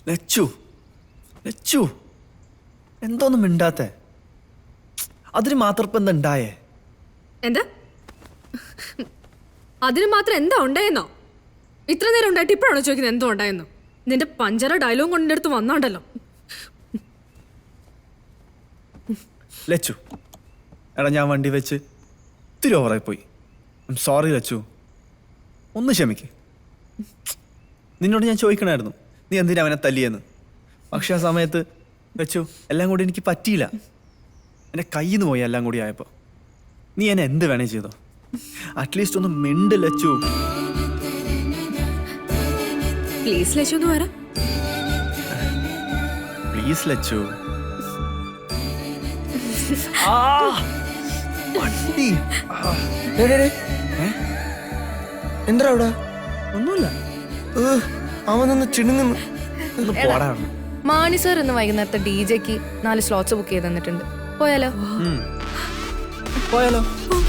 ലച്ചു ലച്ചു എന്തോന്നും മിണ്ടാത്തെ? അതിന് മാത്രം ഇപ്പം എന്താ ഉണ്ടായേ? എന്താ അതിന് മാത്രം എന്താ ഉണ്ടായെന്നോ? ഇത്ര നേരം ഉണ്ടായിട്ട് ഇപ്പോഴാണോ ചോദിക്കുന്നത് എന്തോ ഉണ്ടായെന്നോ? നിന്റെ പഞ്ചറ ഡയലോഗ് കൊണ്ടിന്റെ അടുത്ത് വന്നാണ്ടല്ലോ. ലച്ചു എടാ, ഞാൻ വണ്ടി വെച്ച് ഇത്തിരി ഓവറായി പോയി. സോറി ലച്ചു, ഒന്ന് ക്ഷമിക്ക്. നിന്നോട് ഞാൻ ചോദിക്കണമായിരുന്നു നീ എന്തിനാ അവനെ തല്ലിയെന്ന്. പക്ഷെ ആ സമയത്ത് ലച്ചു എല്ലാം കൂടി എനിക്ക് പറ്റിയില്ല. എൻ്റെ കയ്യിൽ നിന്ന് പോയി എല്ലാം കൂടി ആയപ്പോൾ. നീ എന്നെ എന്ത് വേണേ ചെയ്തോ, അറ്റ്ലീസ്റ്റ് ഒന്ന് മിണ്ട് ലച്ചു. പ്ലീസ് ലച്ചു ഒന്ന് വരാം. പ്ലീസ് ലച്ചു. എന്താ അവിടെ? ഒന്നുമില്ല, അവനൊന്ന് ചിണുങ്ങുന്നു. ഒന്ന് പോടാ. മാണി സാർ ഇന്ന് വൈകുന്നേരത്തെ DJ-ക്ക് 4 സ്ലോട്ട്സ് ബുക്ക് ചെയ്ത് തന്നിട്ടുണ്ട്. പോയാലോ? പോയാലോ? ഓ